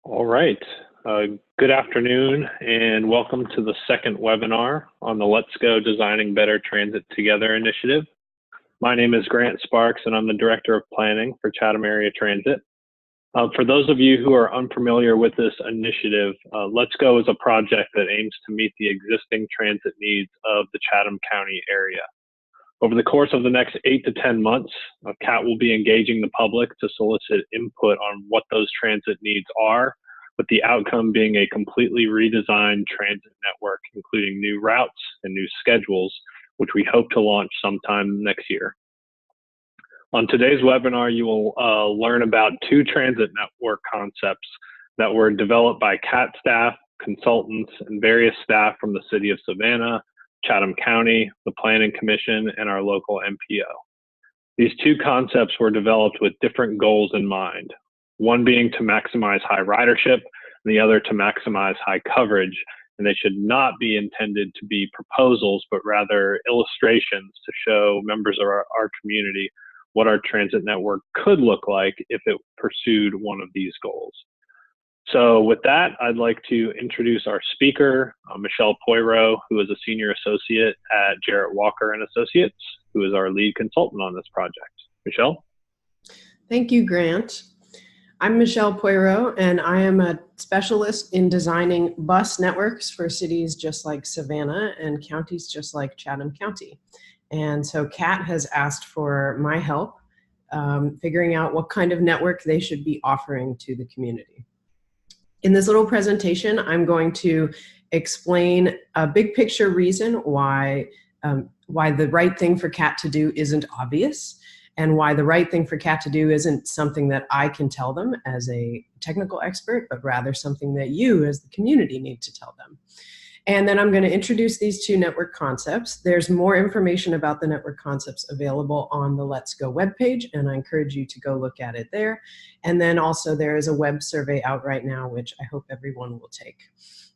All right. Good afternoon and welcome to the second webinar on the Let's Go Designing Better Transit Together initiative. My name is Grant Sparks and I'm the Director of Planning for Chatham Area Transit. For those of you who are unfamiliar with this initiative, Let's Go is a project that aims to meet the existing transit needs of the Chatham County area. Over the course of the next 8 to 10 months, CAT will be engaging the public to solicit input on what those transit needs are, with the outcome being a completely redesigned transit network, including new routes and new schedules, which we hope to launch sometime next year. On today's webinar, you will learn about two transit network concepts that were developed by CAT staff, consultants, and various staff from the City of Savannah, Chatham County, the Planning Commission, and our local MPO. These two concepts were developed with different goals in mind, one being to maximize high ridership, and the other to maximize high coverage, and they should not be intended to be proposals, but rather illustrations to show members of our community what our transit network could look like if it pursued one of these goals. So with that, I'd like to introduce our speaker, Michelle Poirot, who is a senior associate at Jarrett Walker and Associates, who is our lead consultant on this project. Michelle? Thank you, Grant. I'm Michelle Poirot, and I am a specialist in designing bus networks for cities just like Savannah and counties just like Chatham County. And so CAT has asked for my help figuring out what kind of network they should be offering to the community. In this little presentation, I'm going to explain a big picture reason why the right thing for CAT to do isn't obvious, and why the right thing for CAT to do isn't something that I can tell them as a technical expert, but rather something that you as the community need to tell them. And then I'm going to introduce these two network concepts. There's more information about the network concepts available on the Let's Go webpage, and I encourage you to go look at it there. And then also there is a web survey out right now, which I hope everyone will take,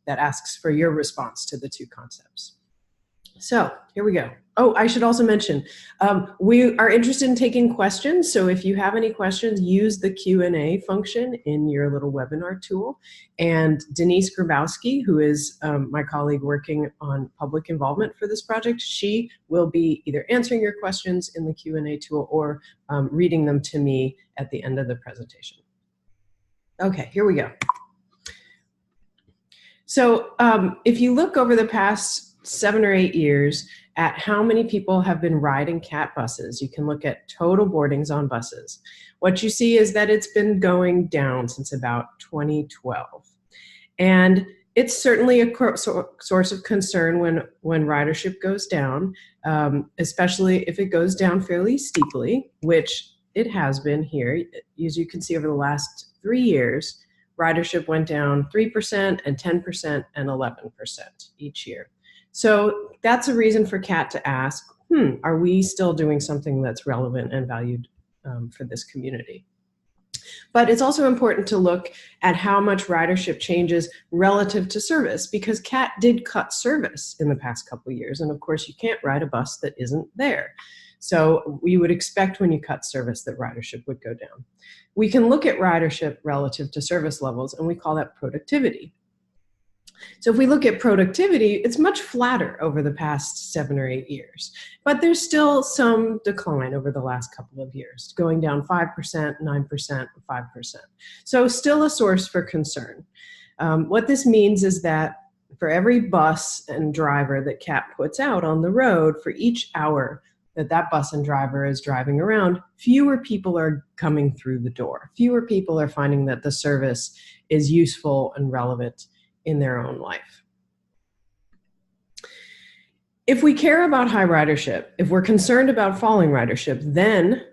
that asks for your response to the two concepts. So here we go. Oh, I should also mention, we are interested in taking questions. So if you have any questions, use the Q&A function in your little webinar tool. And Denise Grabowski, who is my colleague working on public involvement for this project, she will be either answering your questions in the Q&A tool or reading them to me at the end of the presentation. Okay, here we go. So if you look over the past 7 or 8 years at how many people have been riding CAT buses, you can look at total boardings on buses. What you see is that it's been going down since about 2012. And it's certainly a source of concern when ridership goes down, especially if it goes down fairly steeply, which it has been here. As you can see over the last 3 years, ridership went down 3% and 10% and 11% each year. So that's a reason for CAT to ask, are we still doing something that's relevant and valued for this community? But it's also important to look at how much ridership changes relative to service, because CAT did cut service in the past couple of years. And of course, you can't ride a bus that isn't there. So we would expect when you cut service that ridership would go down. We can look at ridership relative to service levels, and we call that productivity. So if we look at productivity, it's much flatter over the past 7 or 8 years, but there's still some decline over the last couple of years, going down 5%, 9%, 5%. So still a source for concern. What this means is that for every bus and driver that CAT puts out on the road, for each hour that bus and driver is driving around, fewer people are coming through the door. Fewer people are finding that the service is useful and relevant in their own life. If we care about high ridership, if we're concerned about falling ridership, then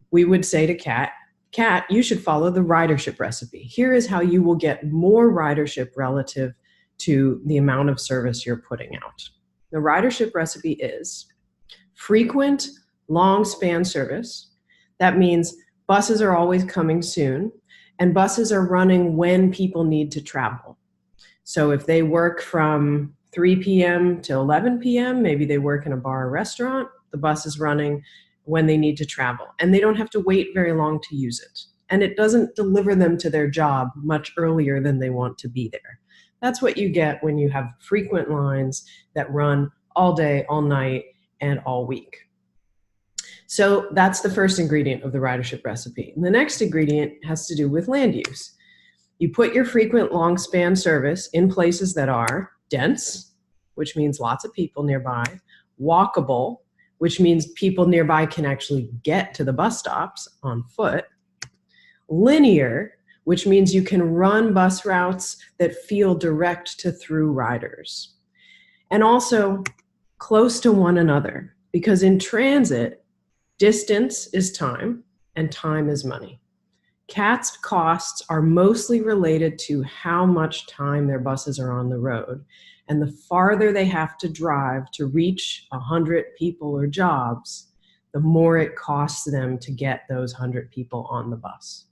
we would say to CAT, you should follow the ridership recipe. Here is how you will get more ridership relative to the amount of service you're putting out. The ridership recipe is frequent, long span service. That means buses are always coming soon, and buses are running when people need to travel. So if they work from 3 p.m. to 11 p.m., maybe they work in a bar or restaurant, the bus is running when they need to travel. And they don't have to wait very long to use it. and it doesn't deliver them to their job much earlier than they want to be there. That's what you get when you have frequent lines that run all day, all night, and all week. So that's the first ingredient of the ridership recipe. And the next ingredient has to do with land use. You put your frequent long span service in places that are dense, which means lots of people nearby, walkable, which means people nearby can actually get to the bus stops on foot, linear, which means you can run bus routes that feel direct to through riders, and also close to one another, because in transit, distance is time and time is money. CAT's costs are mostly related to how much time their buses are on the road, and the farther they have to drive to reach 100 people or jobs, the more it costs them to get those 100 people on the bus.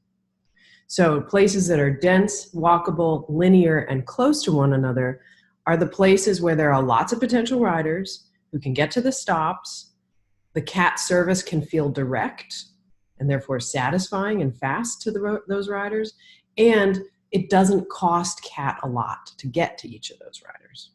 So places that are dense, walkable, linear, and close to one another are the places where there are lots of potential riders who can get to the stops. The CAT service can feel direct and therefore satisfying and fast to those riders, and it doesn't cost CAT a lot to get to each of those riders.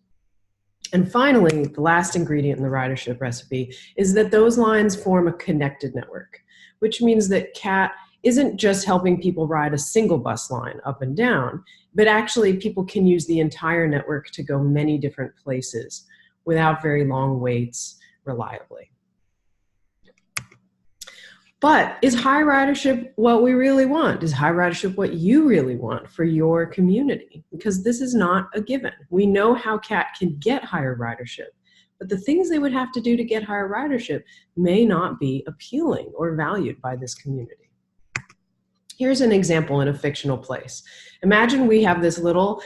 And finally, the last ingredient in the ridership recipe is that those lines form a connected network, which means that CAT isn't just helping people ride a single bus line up and down, but actually people can use the entire network to go many different places without very long waits reliably. But is high ridership what we really want? Is high ridership what you really want for your community? Because this is not a given. We know how CAT can get higher ridership, but the things they would have to do to get higher ridership may not be appealing or valued by this community. Here's an example in a fictional place. Imagine we have this little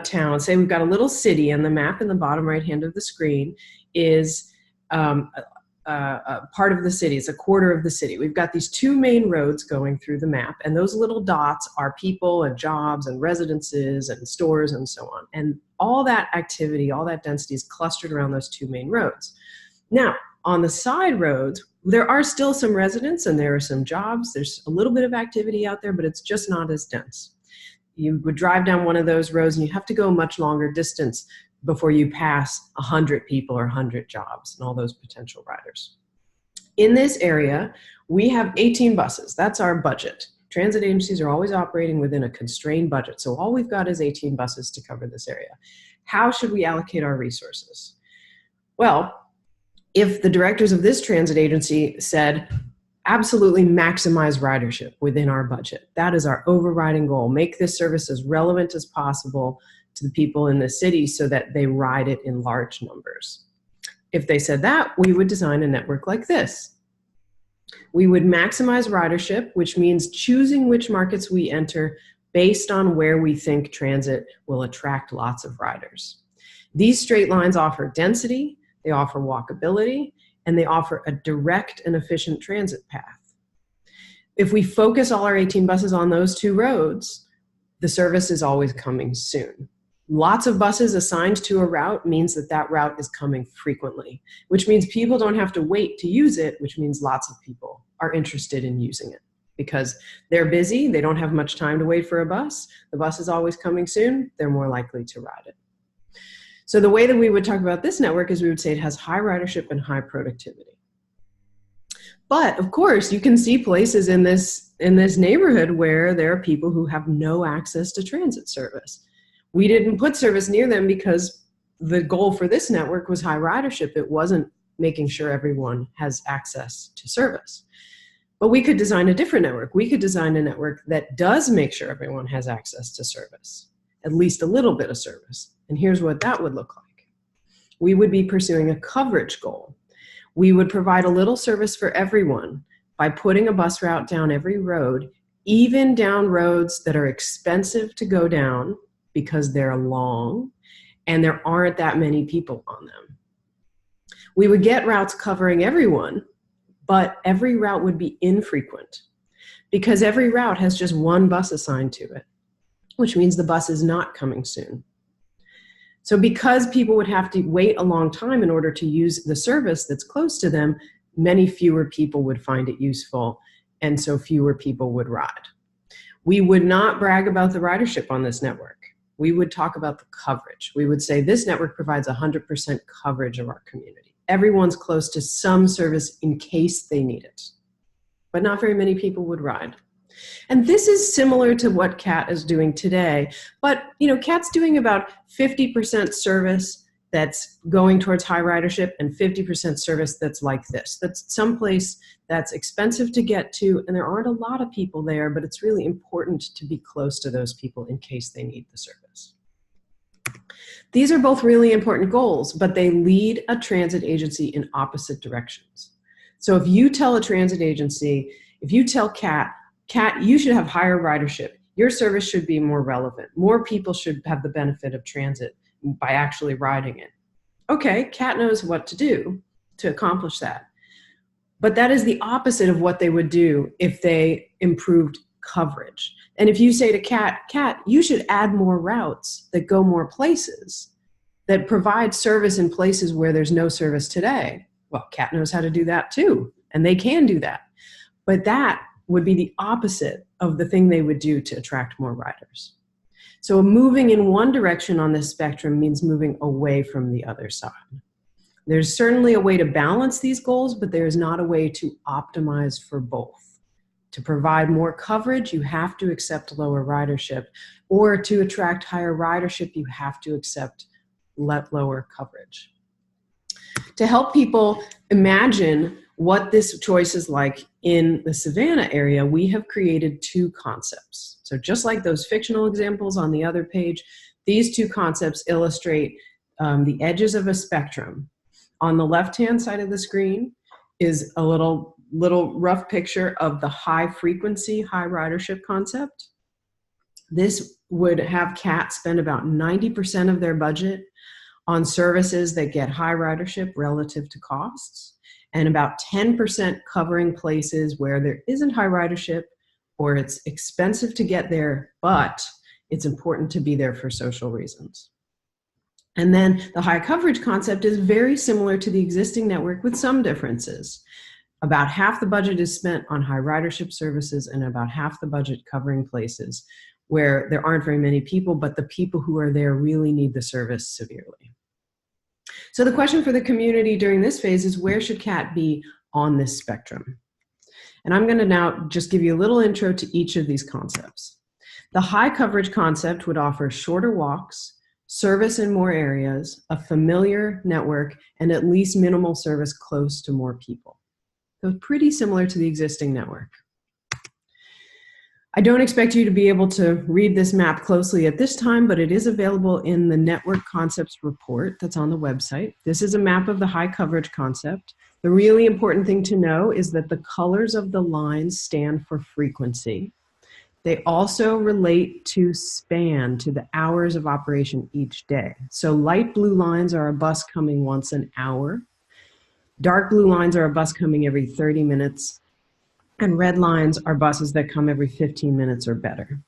town. Say we've got a little city, and the map in the bottom right hand of the screen is part of the city. It's a quarter of the city. We've got these two main roads going through the map, and those little dots are people and jobs and residences and stores and so on. And all that activity, all that density is clustered around those two main roads. Now, on the side roads, there are still some residents and there are some jobs. There's a little bit of activity out there, but it's just not as dense. You would drive down one of those roads and you have to go a much longer distance before you pass 100 people or 100 jobs and all those potential riders. In this area, we have 18 buses. That's our budget. Transit agencies are always operating within a constrained budget, so all we've got is 18 buses to cover this area. How should we allocate our resources? Well, if the directors of this transit agency said, absolutely maximize ridership within our budget, that is our overriding goal, make this service as relevant as possible to the people in the city so that they ride it in large numbers. If they said that, we would design a network like this. We would maximize ridership, which means choosing which markets we enter based on where we think transit will attract lots of riders. These straight lines offer density, they offer walkability, and they offer a direct and efficient transit path. If we focus all our 18 buses on those two roads, the service is always coming soon. Lots of buses assigned to a route means that that route is coming frequently, which means people don't have to wait to use it, which means lots of people are interested in using it because they're busy, they don't have much time to wait for a bus, the bus is always coming soon, they're more likely to ride it. So the way that we would talk about this network is we would say it has high ridership and high productivity. But of course, you can see places in this neighborhood where there are people who have no access to transit service. We didn't put service near them because the goal for this network was high ridership. It wasn't making sure everyone has access to service. But we could design a different network. We could design a network that does make sure everyone has access to service, at least a little bit of service. And here's what that would look like. We would be pursuing a coverage goal. We would provide a little service for everyone by putting a bus route down every road, even down roads that are expensive to go down because they're long and there aren't that many people on them. We would get routes covering everyone, but every route would be infrequent because every route has just one bus assigned to it, which means the bus is not coming soon. So because people would have to wait a long time in order to use the service that's close to them, many fewer people would find it useful, and so fewer people would ride. We would not brag about the ridership on this network. We would talk about the coverage. We would say this network provides 100% coverage of our community. Everyone's close to some service in case they need it. But not very many people would ride. And this is similar to what CAT is doing today. But, CAT's doing about 50% service that's going towards high ridership and 50% service that's like this. That's someplace that's expensive to get to, and there aren't a lot of people there, but it's really important to be close to those people in case they need the service. These are both really important goals, but they lead a transit agency in opposite directions. So if you tell a transit agency, if you tell CAT, you should have higher ridership, your service should be more relevant, more people should have the benefit of transit by actually riding it. Okay, CAT knows what to do to accomplish that. But that is the opposite of what they would do if they improved coverage. And if you say to CAT, you should add more routes that go more places, that provide service in places where there's no service today. Well, CAT knows how to do that too, and they can do that. But that would be the opposite of the thing they would do to attract more riders. So moving in one direction on this spectrum means moving away from the other side. There's certainly a way to balance these goals, but there is not a way to optimize for both. To provide more coverage, you have to accept lower ridership, or to attract higher ridership, you have to accept lower coverage. To help people imagine what this choice is like in the Savannah area, we have created two concepts. So just like those fictional examples on the other page, these two concepts illustrate the edges of a spectrum. On the left-hand side of the screen is a little rough picture of the high frequency, high ridership concept. This would have CAT spend about 90% of their budget on services that get high ridership relative to costs, and about 10% covering places where there isn't high ridership or it's expensive to get there, but it's important to be there for social reasons. And then the high coverage concept is very similar to the existing network with some differences. About half the budget is spent on high ridership services and about half the budget covering places where there aren't very many people, but the people who are there really need the service severely. So the question for the community during this phase is, where should CAT be on this spectrum? And I'm going to now just give you a little intro to each of these concepts. The high coverage concept would offer shorter walks, service in more areas, a familiar network, and at least minimal service close to more people. So pretty similar to the existing network. I don't expect you to be able to read this map closely at this time, but it is available in the Network Concepts report that's on the website. This is a map of the high coverage concept. The really important thing to know is that the colors of the lines stand for frequency. They also relate to span, to the hours of operation each day. So light blue lines are a bus coming once an hour. Dark blue lines are a bus coming every 30 minutes. And red lines are buses that come every 15 minutes or better.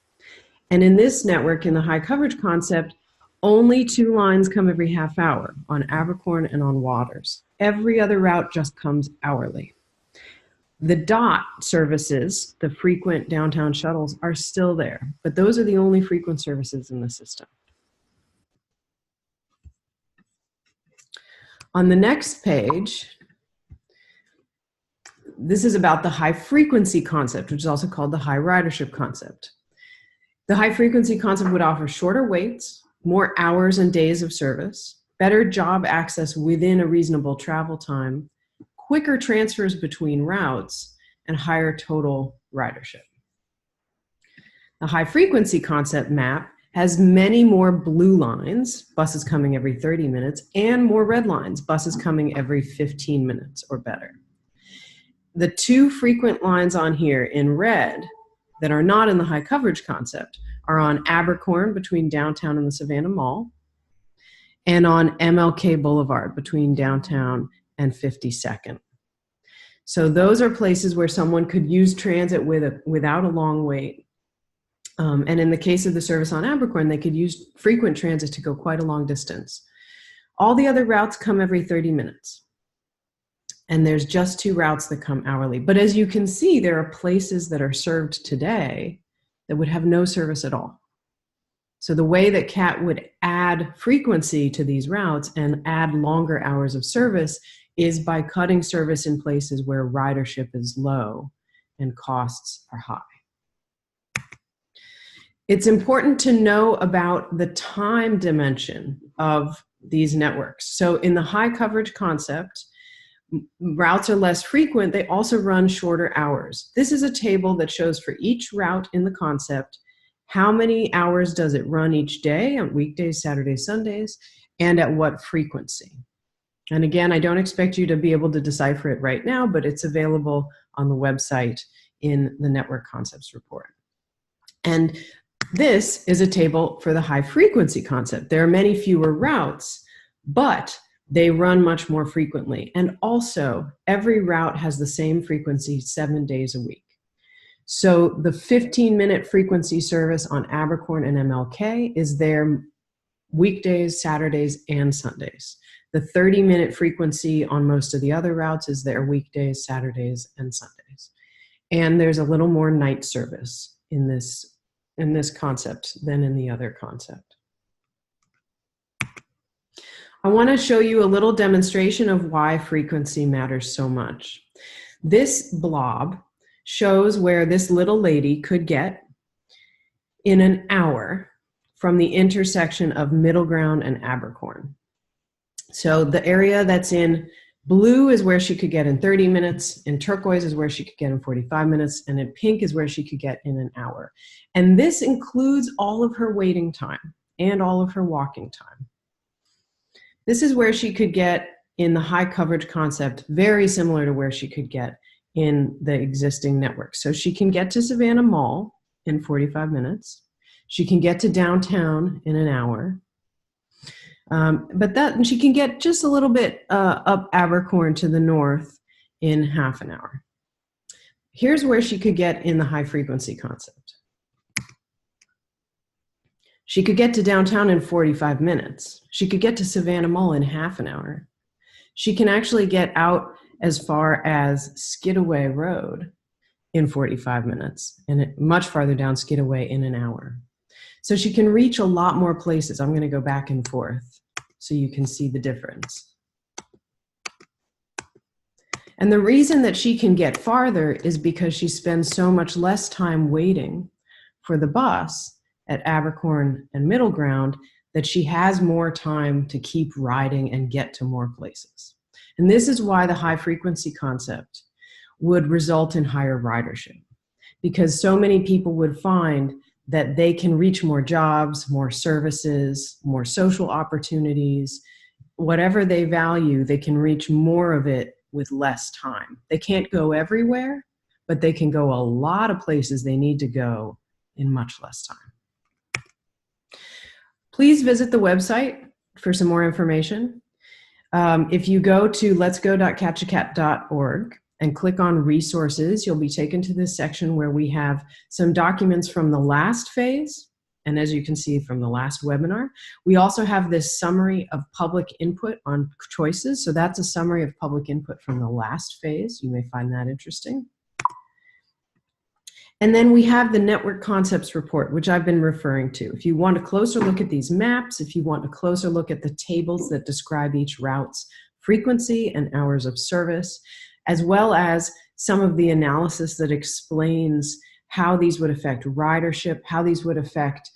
And in this network, in the high coverage concept, only 2 lines come every half hour, on Abercorn and on Waters. Every other route just comes hourly. The DOT services, the frequent downtown shuttles, are still there, but those are the only frequent services in the system. On the next page, this is about the high frequency concept, which is also called the high ridership concept. The high frequency concept would offer shorter waits, more hours and days of service, better job access within a reasonable travel time, quicker transfers between routes, and higher total ridership. The high frequency concept map has many more blue lines, buses coming every 30 minutes, and more red lines, buses coming every 15 minutes or better. The 2 frequent lines on here in red that are not in the high coverage concept are on Abercorn between downtown and the Savannah Mall, and on MLK Boulevard between downtown and 52nd. So those are places where someone could use transit without a long wait. And in the case of the service on Abercorn, they could use frequent transit to go quite a long distance. All the other routes come every 30 minutes. And there's just 2 routes that come hourly. But as you can see, there are places that are served today that would have no service at all. So the way that CAT would add frequency to these routes and add longer hours of service is by cutting service in places where ridership is low and costs are high. It's important to know about the time dimension of these networks. So in the high coverage concept, routes are less frequent, they also run shorter hours. This is a table that shows for each route in the concept, how many hours does it run each day on weekdays, Saturdays, Sundays, and at what frequency. And again, I don't expect you to be able to decipher it right now, but it's available on the website in the Network Concepts report. And this is a table for the high frequency concept. There are many fewer routes, but they run much more frequently. And also, every route has the same frequency 7 days a week. So the 15-minute frequency service on Abercorn and MLK is there weekdays, Saturdays, and Sundays. The 30-minute frequency on most of the other routes is there weekdays, Saturdays, and Sundays. And there's a little more night service in this concept than in the other concept. I want to show you a little demonstration of why frequency matters so much. This blob shows where this little lady could get in an hour from the intersection of Middle Ground and Abercorn. So the area that's in blue is where she could get in 30 minutes, in turquoise is where she could get in 45 minutes, and in pink is where she could get in an hour. And this includes all of her waiting time and all of her walking time. This is where she could get in the high coverage concept, very similar to where she could get in the existing network. So she can get to Savannah Mall in 45 minutes. She can get to downtown in an hour. And she can get just a little bit up Abercorn to the north in half an hour. Here's where she could get in the high frequency concept. She could get to downtown in 45 minutes. She could get to Savannah Mall in half an hour. She can actually get out as far as Skidaway Road in 45 minutes and much farther down Skidaway in an hour. So she can reach a lot more places. I'm going to go back and forth so you can see the difference. And the reason that she can get farther is because she spends so much less time waiting for the bus at Abercorn and Middle Ground that she has more time to keep riding and get to more places. And this is why the high frequency concept would result in higher ridership, because so many people would find that they can reach more jobs, more services, more social opportunities, whatever they value, they can reach more of it with less time. They can't go everywhere, but they can go a lot of places they need to go in much less time. Please visit the website for some more information. If you go to letsgo.catchacat.org and click on resources, you'll be taken to this section where we have some documents from the last phase. And as you can see from the last webinar, we also have this summary of public input on choices. So that's a summary of public input from the last phase. You may find that interesting. And then we have the Network Concepts Report, which I've been referring to. If you want a closer look at these maps, if you want a closer look at the tables that describe each route's frequency and hours of service, as well as some of the analysis that explains how these would affect ridership, how these would affect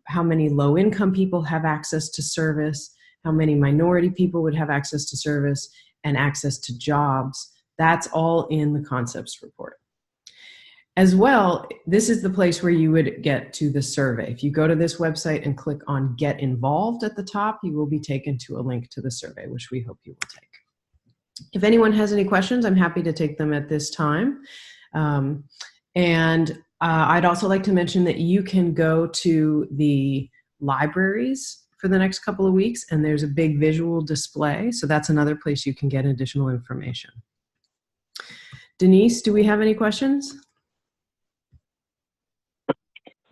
how many low-income people have access to service, how many minority people would have access to service and access to jobs. That's all in the Concepts Report. As well, this is the place where you would get to the survey. If you go to this website and click on Get Involved at the top, you will be taken to a link to the survey, which we hope you will take. If anyone has any questions, I'm happy to take them at this time. I'd also like to mention that you can go to the libraries for the next couple of weeks, and there's a big visual display. So that's another place you can get additional information. Denise, do we have any questions?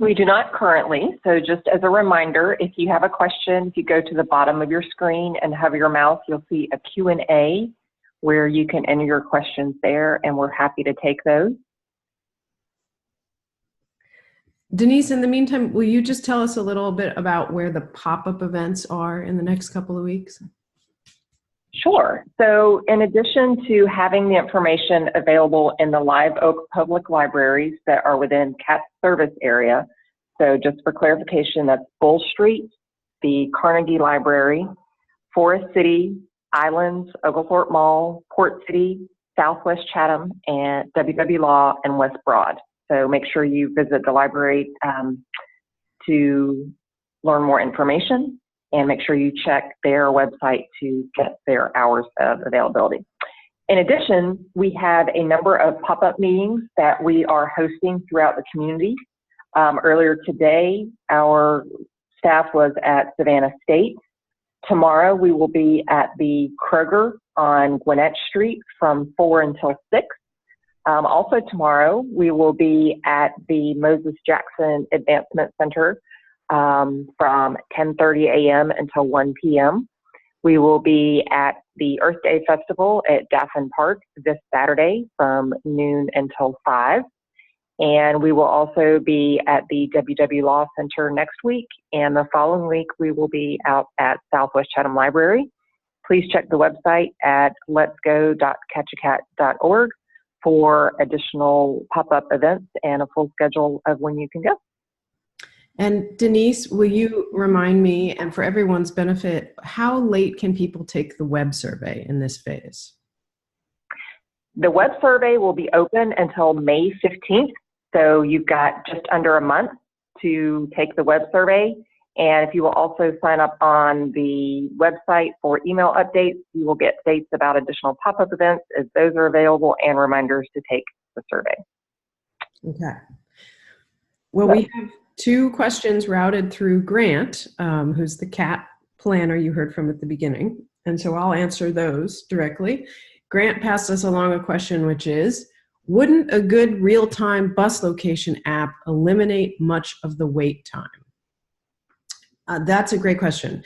We do not currently, so just as a reminder, if you have a question, if you go to the bottom of your screen and hover your mouse, you'll see a Q&A where you can enter your questions there, and we're happy to take those. Denise, in the meantime, will you just tell us a little bit about where the pop-up events are in the next couple of weeks? Sure. So in addition to having the information available in the Live Oak public libraries that are within CAT's service area, so just for clarification, that's Bull Street, the Carnegie Library, Forest City, Islands, Oglethorpe Mall, Port City, Southwest Chatham, and WW Law, and West Broad. So make sure you visit the library to learn more information, and make sure you check their website to get their hours of availability. In addition, we have a number of pop-up meetings that we are hosting throughout the community. Earlier today, our staff was at Savannah State. Tomorrow, we will be at the Kroger on Gwinnett Street from 4 until 6. Also tomorrow, we will be at the Moses Jackson Advancement Center from 10:30 a.m. until 1 p.m. We will be at the Earth Day Festival at Daffin Park this Saturday from noon until 5. And we will also be at the WW Law Center next week. And the following week, we will be out at Southwest Chatham Library. Please check the website at letsgo.catchacat.org for additional pop-up events and a full schedule of when you can go. And Denise, will you remind me, and for everyone's benefit, how late can people take the web survey in this phase? The web survey will be open until May 15th. So you've got just under a month to take the web survey. And if you will also sign up on the website for email updates, you will get dates about additional pop-up events as those are available and reminders to take the survey. Okay. Well, we have 2 questions routed through Grant, who's the CAT planner you heard from at the beginning. And so I'll answer those directly. Grant passed us along a question, which is, wouldn't a good real-time bus location app eliminate much of the wait time? That's a great question.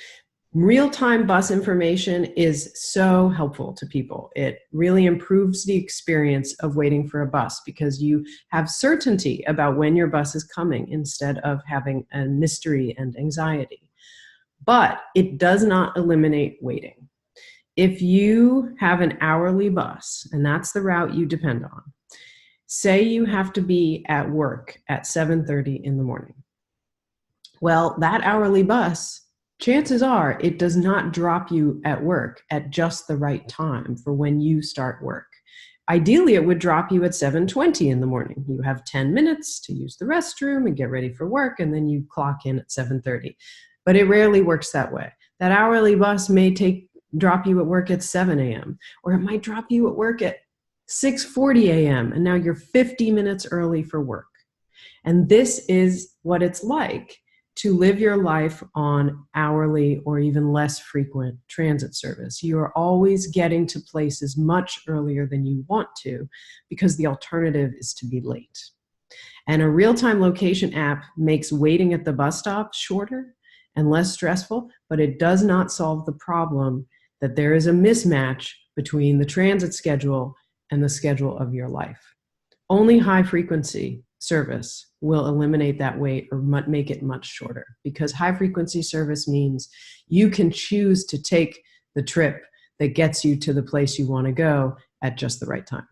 Real-time bus information is so helpful to people. It really improves the experience of waiting for a bus because you have certainty about when your bus is coming instead of having a mystery and anxiety. But it does not eliminate waiting. If you have an hourly bus, and that's the route you depend on, say you have to be at work at 7:30 in the morning. Well, that hourly bus, chances are it does not drop you at work at just the right time for when you start work. Ideally, it would drop you at 7:20 in the morning. You have 10 minutes to use the restroom and get ready for work, and then you clock in at 7:30. But it rarely works that way. That hourly bus may drop you at work at 7 a.m., or it might drop you at work at 6:40 a.m., and now you're 50 minutes early for work. And this is what it's like to live your life on hourly or even less frequent transit service. You are always getting to places much earlier than you want to because the alternative is to be late. And a real-time location app makes waiting at the bus stop shorter and less stressful, but it does not solve the problem that there is a mismatch between the transit schedule and the schedule of your life. Only high-frequency service will eliminate that wait or make it much shorter, because high-frequency service means you can choose to take the trip that gets you to the place you want to go at just the right time.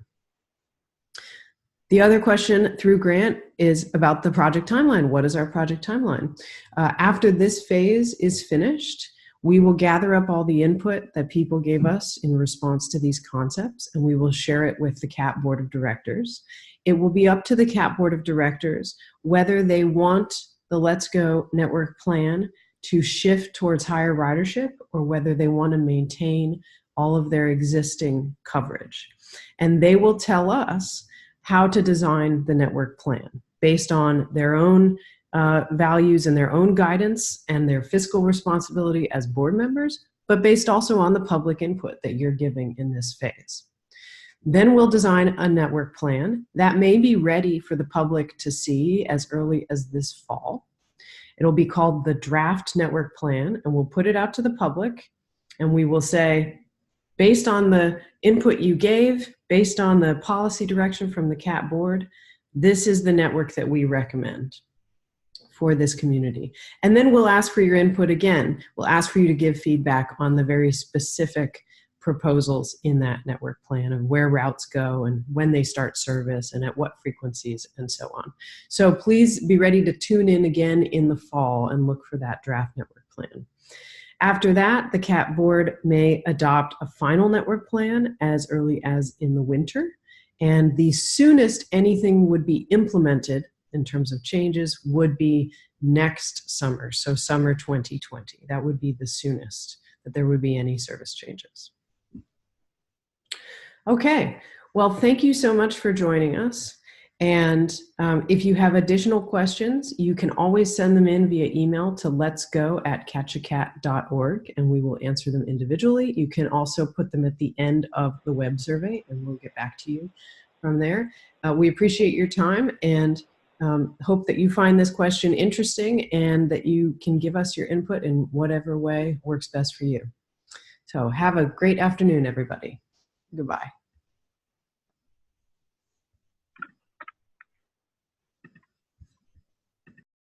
The other question through Grant is about the project timeline. What is our project timeline? After this phase is finished, we will gather up all the input that people gave us in response to these concepts, and we will share it with the CAT Board of Directors. It will be up to the CAT Board of Directors whether they want the Let's Go network plan to shift towards higher ridership or whether they want to maintain all of their existing coverage. And they will tell us how to design the network plan based on their own values and their own guidance and their fiscal responsibility as board members, but based also on the public input that you're giving in this phase. Then we'll design a network plan that may be ready for the public to see as early as this fall. It'll be called the draft network plan, and we'll put it out to the public, and we will say, based on the input you gave, based on the policy direction from the CAT board, this is the network that we recommend. for this community. And then we'll ask for your input again. We'll ask for you to give feedback on the very specific proposals in that network plan of where routes go and when they start service and at what frequencies and so on. So please be ready to tune in again in the fall and look for that draft network plan. After that, the CAT board may adopt a final network plan as early as in the winter. And the soonest anything would be implemented in terms of changes would be next summer, so summer 2020. That would be the soonest that there would be any service changes. Okay, well, thank you so much for joining us. And if you have additional questions, you can always send them in via email to letsgo@catchacat.org, and we will answer them individually. You can also put them at the end of the web survey, and we'll get back to you from there. We appreciate your time and hope that you find this question interesting and that you can give us your input in whatever way works best for you. So have a great afternoon, everybody. Goodbye.